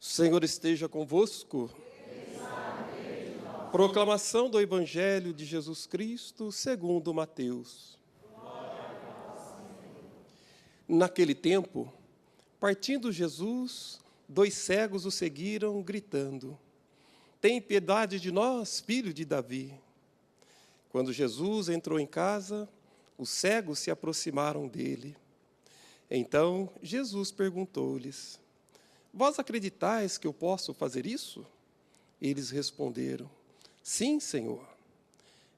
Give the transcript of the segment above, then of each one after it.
Senhor esteja convosco. Proclamação do Evangelho de Jesus Cristo segundo Mateus. Naquele tempo, partindo Jesus, 2 cegos o seguiram, gritando: Tem piedade de nós, filho de Davi. Quando Jesus entrou em casa, os cegos se aproximaram dele. Então Jesus perguntou-lhes: Vós acreditais que eu posso fazer isso? Eles responderam: Sim, Senhor.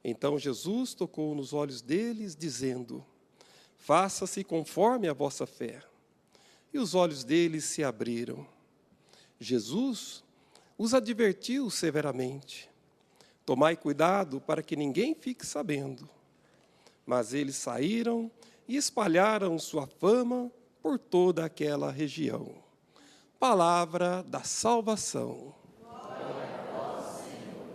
Então Jesus tocou nos olhos deles, dizendo: Faça-se conforme a vossa fé. E os olhos deles se abriram. Jesus os advertiu severamente: Tomai cuidado para que ninguém fique sabendo. Mas eles saíram e espalharam sua fama por toda aquela região. Palavra da salvação. Glória a vós, Senhor.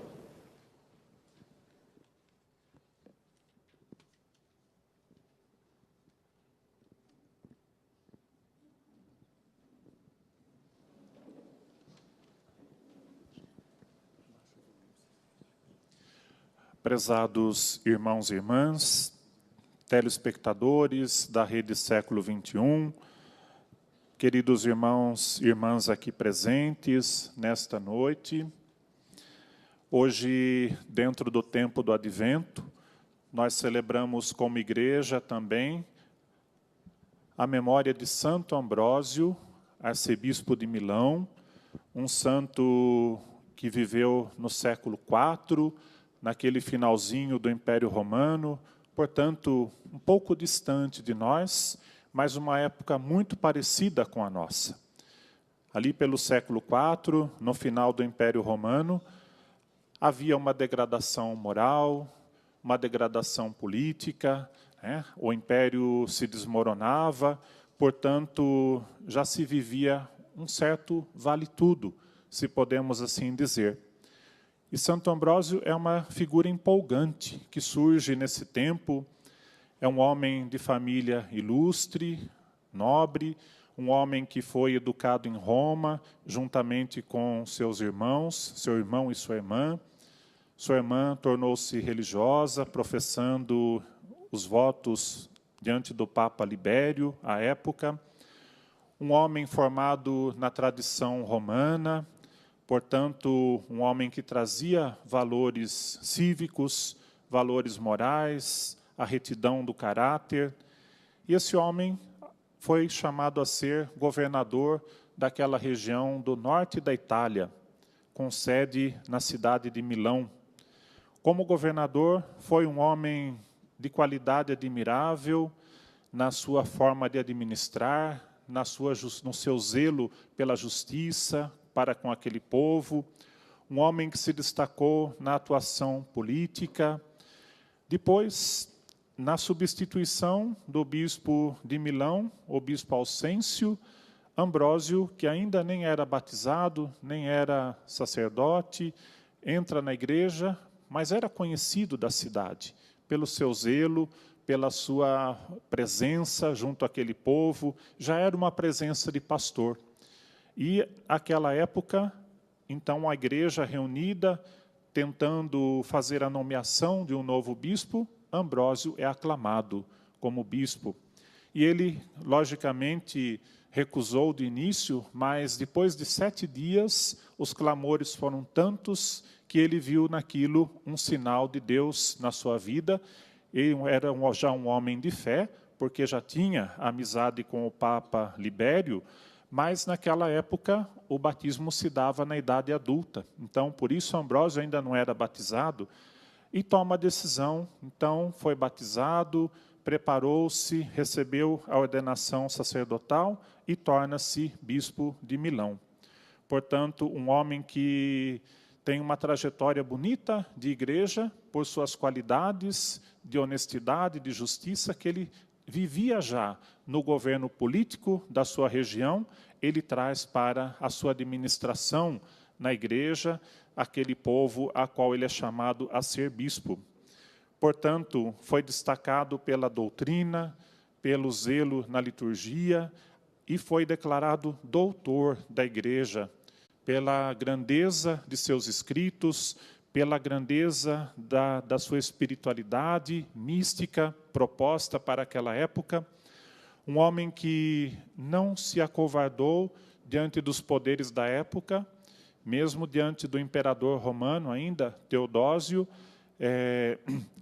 Prezados irmãos e irmãs, telespectadores da Rede Século XXI, queridos irmãos e irmãs aqui presentes nesta noite. Hoje, dentro do tempo do Advento, nós celebramos como igreja também a memória de Santo Ambrósio, arcebispo de Milão, um santo que viveu no século IV, naquele finalzinho do Império Romano, portanto, um pouco distante de nós, mas uma época muito parecida com a nossa. Ali pelo século IV, no final do Império Romano, havia uma degradação moral, uma degradação política, né? O Império se desmoronava, portanto, já se vivia um certo vale-tudo, se podemos assim dizer. E Santo Ambrósio é uma figura empolgante que surge nesse tempo. É um homem de família ilustre, nobre, um homem que foi educado em Roma, juntamente com seus irmãos, seu irmão e sua irmã. Sua irmã tornou-se religiosa, professando os votos diante do Papa Libério, à época. Um homem formado na tradição romana, portanto, um homem que trazia valores cívicos, valores morais, a retidão do caráter. E esse homem foi chamado a ser governador daquela região do norte da Itália, com sede na cidade de Milão. Como governador, foi um homem de qualidade admirável na sua forma de administrar, no seu zelo pela justiça, para com aquele povo, um homem que se destacou na atuação política. Depois, na substituição do bispo de Milão, o bispo Alcêncio, Ambrósio, que ainda nem era batizado, nem era sacerdote, entra na igreja, mas era conhecido da cidade, pelo seu zelo, pela sua presença junto àquele povo, já era uma presença de pastor. E, naquela época, então, a igreja reunida, tentando fazer a nomeação de um novo bispo, Ambrósio é aclamado como bispo. E ele, logicamente, recusou de início, mas depois de 7 dias, os clamores foram tantos que ele viu naquilo um sinal de Deus na sua vida. Ele era já um homem de fé, porque já tinha amizade com o Papa Libério, mas naquela época o batismo se dava na idade adulta. Então, por isso, Ambrósio ainda não era batizado e toma a decisão. Então, foi batizado, preparou-se, recebeu a ordenação sacerdotal e torna-se bispo de Milão. Portanto, um homem que tem uma trajetória bonita de igreja, por suas qualidades de honestidade, de justiça, que ele vivia já no governo político da sua região, ele traz para a sua administração na igreja, aquele povo a qual ele é chamado a ser bispo. Portanto, foi destacado pela doutrina, pelo zelo na liturgia, e foi declarado doutor da igreja, pela grandeza de seus escritos, pela grandeza da sua espiritualidade mística proposta para aquela época. Um homem que não se acovardou diante dos poderes da época, mesmo diante do imperador romano ainda, Teodósio,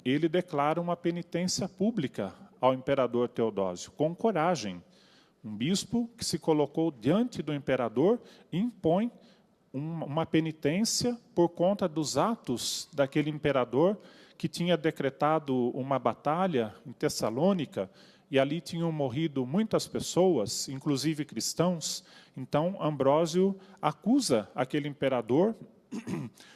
ele declara uma penitência pública ao imperador Teodósio, com coragem. Um bispo que se colocou diante do imperador e impõe uma penitência por conta dos atos daquele imperador que tinha decretado uma batalha em Tessalônica, e ali tinham morrido muitas pessoas, inclusive cristãos. Então, Ambrósio acusa aquele imperador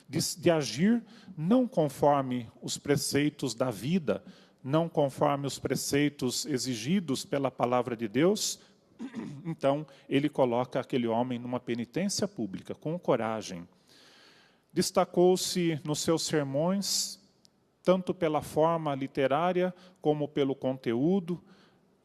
de agir não conforme os preceitos da vida, não conforme os preceitos exigidos pela palavra de Deus. Então, ele coloca aquele homem numa penitência pública, com coragem. Destacou-se nos seus sermões, tanto pela forma literária, como pelo conteúdo.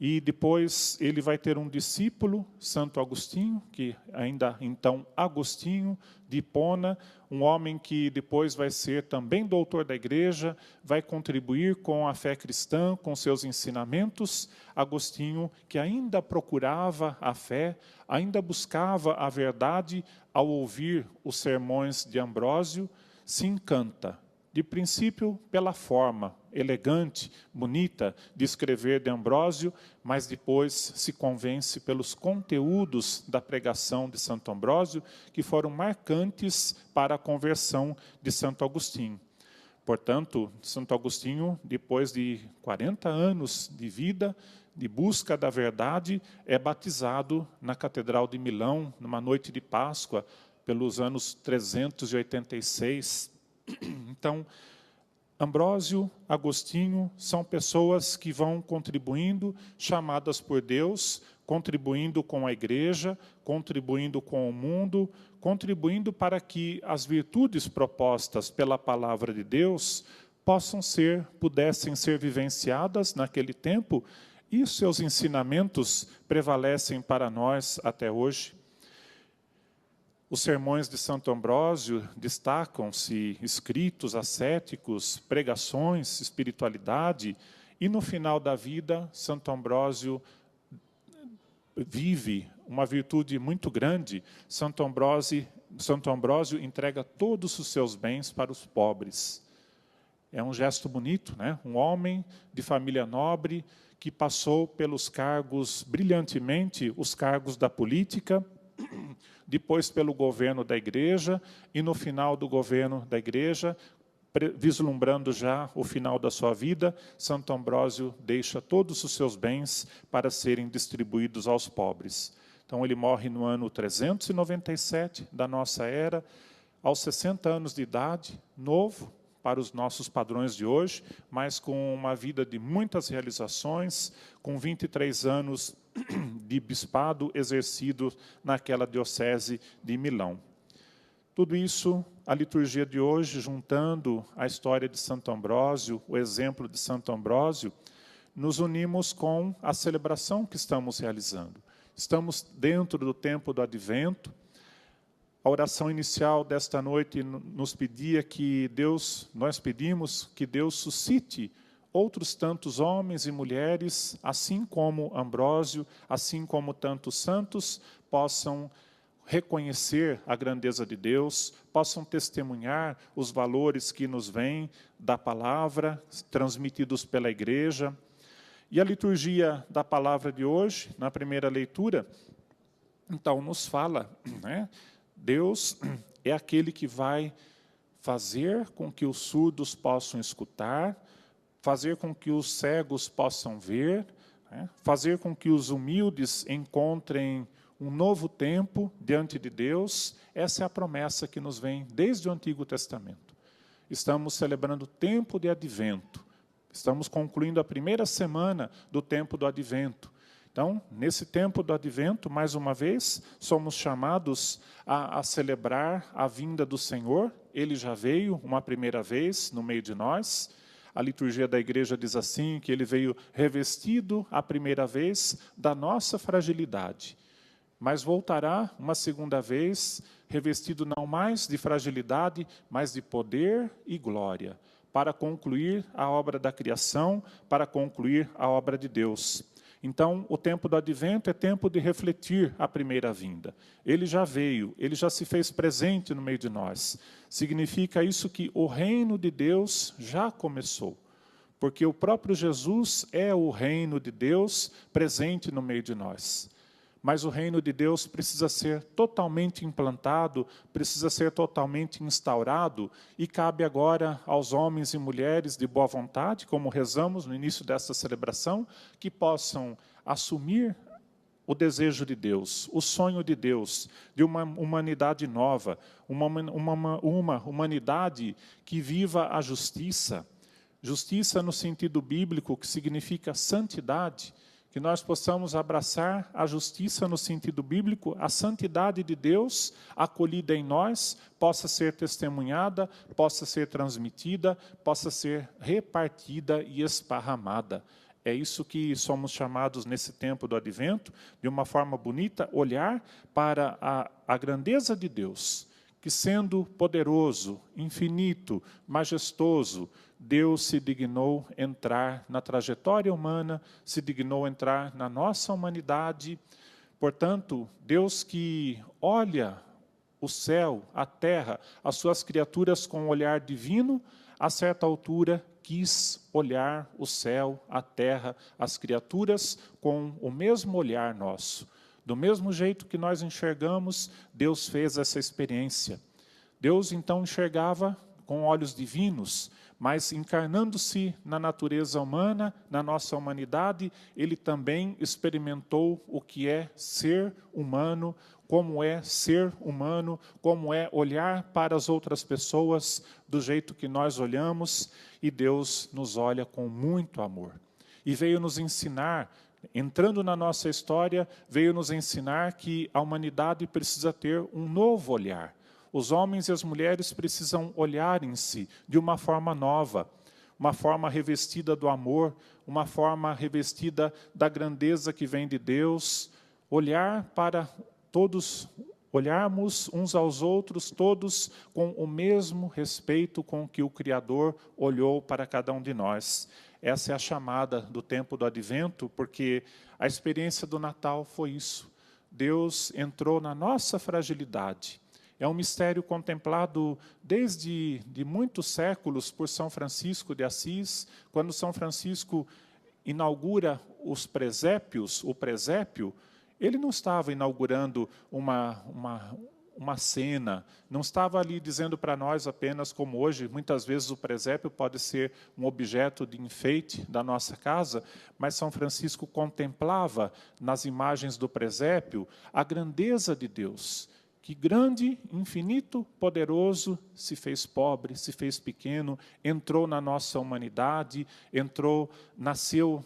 E depois ele vai ter um discípulo, Santo Agostinho, que ainda então Agostinho de Hipona, um homem que depois vai ser também doutor da igreja, vai contribuir com a fé cristã, com seus ensinamentos. Agostinho, que ainda procurava a fé, ainda buscava a verdade, ao ouvir os sermões de Ambrósio, se encanta. De princípio, pela forma elegante, bonita de escrever de Ambrósio, mas depois se convence pelos conteúdos da pregação de Santo Ambrósio, que foram marcantes para a conversão de Santo Agostinho. Portanto, Santo Agostinho, depois de 40 anos de vida, de busca da verdade, é batizado na Catedral de Milão, numa noite de Páscoa, pelos anos 386. Então, Ambrósio, Agostinho, são pessoas que vão contribuindo, chamadas por Deus, contribuindo com a igreja, contribuindo com o mundo, contribuindo para que as virtudes propostas pela palavra de Deus pudessem ser vivenciadas naquele tempo, e seus ensinamentos prevalecem para nós até hoje. Os sermões de Santo Ambrósio destacam-se escritos ascéticos, pregações, espiritualidade, e no final da vida, Santo Ambrósio vive uma virtude muito grande. Santo Ambrósio entrega todos os seus bens para os pobres. É um gesto bonito, né? Um homem de família nobre que passou pelos cargos, brilhantemente, os cargos da política, depois pelo governo da igreja, e no final do governo da igreja, vislumbrando já o final da sua vida, Santo Ambrósio deixa todos os seus bens para serem distribuídos aos pobres. Então, ele morre no ano 397 da nossa era, aos 60 anos de idade, novo para os nossos padrões de hoje, mas com uma vida de muitas realizações, com 23 anos de bispado exercido naquela diocese de Milão. Tudo isso, a liturgia de hoje, juntando a história de Santo Ambrósio, o exemplo de Santo Ambrósio, nos unimos com a celebração que estamos realizando. Estamos dentro do tempo do Advento. A oração inicial desta noite nos pedia que nós pedimos que Deus suscite outros tantos homens e mulheres, assim como Ambrósio, assim como tantos santos, possam reconhecer a grandeza de Deus, possam testemunhar os valores que nos vêm da palavra, transmitidos pela igreja. E a liturgia da palavra de hoje, na primeira leitura, então nos fala, né? Deus é aquele que vai fazer com que os surdos possam escutar, fazer com que os cegos possam ver, né? Fazer com que os humildes encontrem um novo tempo diante de Deus. Essa é a promessa que nos vem desde o Antigo Testamento. Estamos celebrando o tempo de Advento. Estamos concluindo a primeira semana do tempo do Advento. Então, nesse tempo do Advento, mais uma vez, somos chamados a celebrar a vinda do Senhor. Ele já veio uma primeira vez no meio de nós. A liturgia da igreja diz assim, que ele veio revestido a primeira vez da nossa fragilidade. mas voltará uma segunda vez, revestido não mais de fragilidade, mas de poder e glória, para concluir a obra da criação, para concluir a obra de Deus. Então, o tempo do advento é tempo de refletir a primeira vinda. Ele já veio, ele já se fez presente no meio de nós. Significa isso que o reino de Deus já começou, porque o próprio Jesus é o reino de Deus presente no meio de nós. Mas o reino de Deus precisa ser totalmente implantado, precisa ser totalmente instaurado, e cabe agora aos homens e mulheres de boa vontade, como rezamos no início desta celebração, que possam assumir o desejo de Deus, o sonho de Deus, de uma humanidade nova, uma humanidade que viva a justiça. Justiça no sentido bíblico, que significa santidade, que nós possamos abraçar a justiça no sentido bíblico, a santidade de Deus acolhida em nós, possa ser testemunhada, possa ser transmitida, possa ser repartida e esparramada. É isso que somos chamados nesse tempo do advento, de uma forma bonita, olhar para a grandeza de Deus, que sendo poderoso, infinito, majestoso, Deus se dignou entrar na trajetória humana, se dignou entrar na nossa humanidade. Portanto, Deus que olha o céu, a terra, as suas criaturas com um olhar divino, a certa altura quis olhar o céu, a terra, as criaturas com o mesmo olhar nosso. Do mesmo jeito que nós enxergamos, Deus fez essa experiência. Deus então enxergava com olhos divinos, mas encarnando-se na natureza humana, na nossa humanidade, ele também experimentou o que é ser humano, como é ser humano, como é olhar para as outras pessoas do jeito que nós olhamos, e Deus nos olha com muito amor. E veio nos ensinar, entrando na nossa história, veio nos ensinar que a humanidade precisa ter um novo olhar. Os homens e as mulheres precisam olhar em si de uma forma nova, uma forma revestida do amor, uma forma revestida da grandeza que vem de Deus, olhar para todos, olharmos uns aos outros, todos com o mesmo respeito com que o Criador olhou para cada um de nós. Essa é a chamada do tempo do advento, porque a experiência do Natal foi isso. Deus entrou na nossa fragilidade. É um mistério contemplado desde muitos séculos por São Francisco de Assis. Quando São Francisco inaugura os presépios, o presépio, ele não estava inaugurando uma cena, não estava ali dizendo para nós apenas como hoje, muitas vezes o presépio pode ser um objeto de enfeite da nossa casa, mas São Francisco contemplava nas imagens do presépio a grandeza de Deus, que grande, infinito, poderoso, se fez pobre, se fez pequeno, entrou na nossa humanidade, nasceu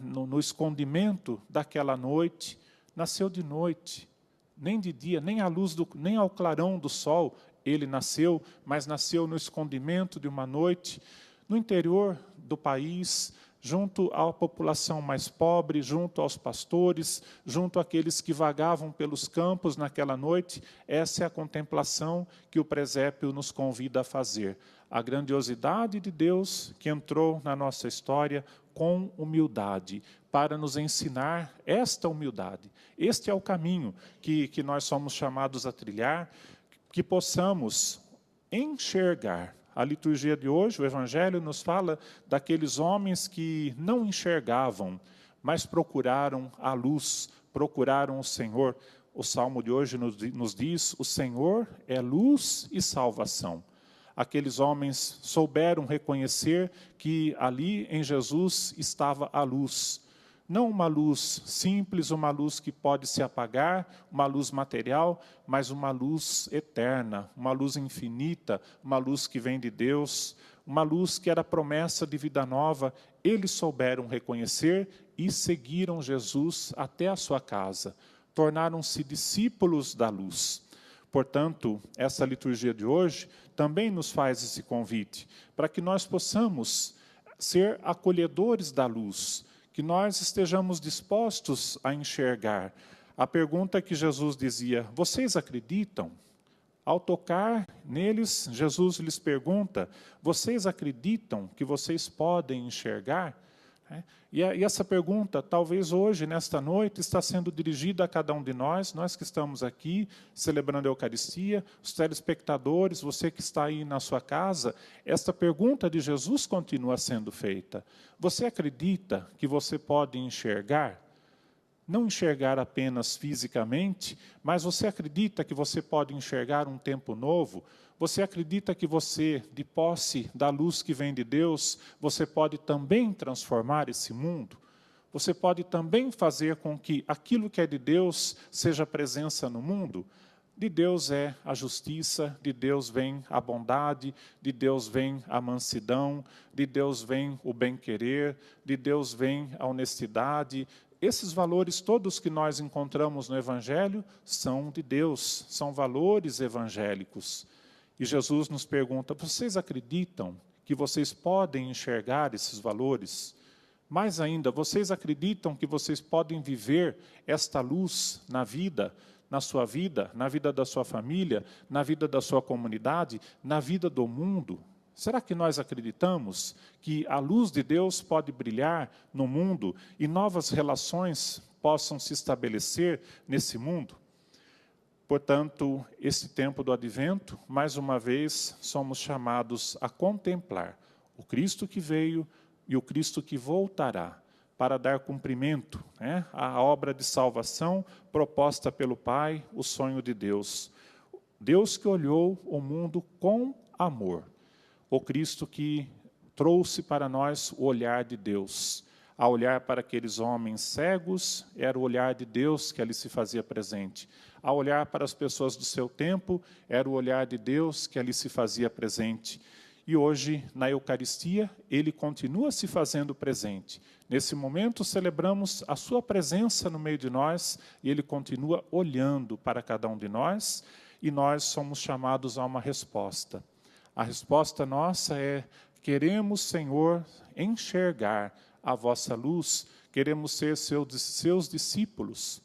no escondimento daquela noite, nasceu de noite, nem de dia, nem ao clarão do sol ele nasceu, mas nasceu no escondimento de uma noite, no interior do país, junto à população mais pobre, junto aos pastores, junto àqueles que vagavam pelos campos naquela noite. Essa é a contemplação que o presépio nos convida a fazer. A grandiosidade de Deus que entrou na nossa história com humildade, para nos ensinar esta humildade. Este é o caminho que nós somos chamados a trilhar, que possamos enxergar. A liturgia de hoje, o Evangelho, nos fala daqueles homens que não enxergavam, mas procuraram a luz, procuraram o Senhor. O Salmo de hoje nos diz, o Senhor é luz e salvação. Aqueles homens souberam reconhecer que ali em Jesus estava a luz. Não uma luz simples, uma luz que pode se apagar, uma luz material, mas uma luz eterna, uma luz infinita, uma luz que vem de Deus, uma luz que era promessa de vida nova. Eles souberam reconhecer e seguiram Jesus até a sua casa. Tornaram-se discípulos da luz. Portanto, essa liturgia de hoje também nos faz esse convite, para que nós possamos ser acolhedores da luz, que nós estejamos dispostos a enxergar. A pergunta que Jesus dizia: vocês acreditam? Ao tocar neles, Jesus lhes pergunta: vocês acreditam que vocês podem enxergar? E essa pergunta, talvez hoje, nesta noite, está sendo dirigida a cada um de nós que estamos aqui celebrando a Eucaristia, os telespectadores, você que está aí na sua casa. Esta pergunta de Jesus continua sendo feita. Você acredita que você pode enxergar? Não enxergar apenas fisicamente, mas você acredita que você pode enxergar um tempo novo? Você acredita que você, de posse da luz que vem de Deus, você pode também transformar esse mundo? Você pode também fazer com que aquilo que é de Deus seja presença no mundo? De Deus é a justiça, de Deus vem a bondade, de Deus vem a mansidão, de Deus vem o bem-querer, de Deus vem a honestidade. Esses valores todos que nós encontramos no Evangelho são de Deus, são valores evangélicos. E Jesus nos pergunta: vocês acreditam que vocês podem enxergar esses valores? Mais ainda, vocês acreditam que vocês podem viver esta luz na vida, na vida da sua família, na vida da sua comunidade, na vida do mundo? Será que nós acreditamos que a luz de Deus pode brilhar no mundo e novas relações possam se estabelecer nesse mundo? Portanto, esse tempo do Advento, mais uma vez, somos chamados a contemplar o Cristo que veio e o Cristo que voltará, para dar cumprimento à obra de salvação proposta pelo Pai, o sonho de Deus. Deus que olhou o mundo com amor. O Cristo que trouxe para nós o olhar de Deus. A olhar para aqueles homens cegos, era o olhar de Deus que ali se fazia presente. A olhar para as pessoas do seu tempo, era o olhar de Deus que ali se fazia presente. E hoje, na Eucaristia, ele continua se fazendo presente. Nesse momento, celebramos a sua presença no meio de nós, e ele continua olhando para cada um de nós, e nós somos chamados a uma resposta. A resposta nossa é: queremos, Senhor, enxergar a vossa luz, queremos ser seus discípulos.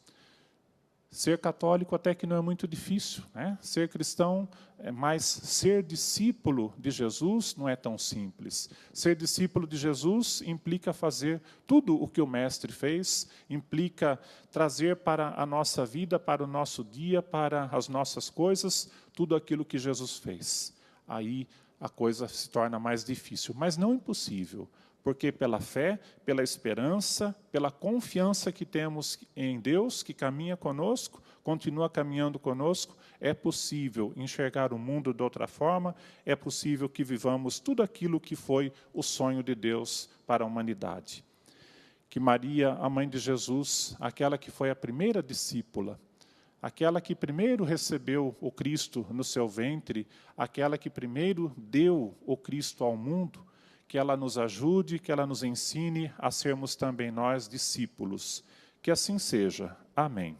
Ser católico até que não é muito difícil, Ser cristão, mas ser discípulo de Jesus não é tão simples. Ser discípulo de Jesus implica fazer tudo o que o Mestre fez, implica trazer para a nossa vida, para o nosso dia, para as nossas coisas, tudo aquilo que Jesus fez. Aí a coisa se torna mais difícil, mas não impossível, porque pela fé, pela esperança, pela confiança que temos em Deus, que caminha conosco, continua caminhando conosco, é possível enxergar o mundo de outra forma, é possível que vivamos tudo aquilo que foi o sonho de Deus para a humanidade. Que Maria, a mãe de Jesus, aquela que foi a primeira discípula, aquela que primeiro recebeu o Cristo no seu ventre, aquela que primeiro deu o Cristo ao mundo, que ela nos ajude, que ela nos ensine a sermos também nós discípulos. Que assim seja. Amém.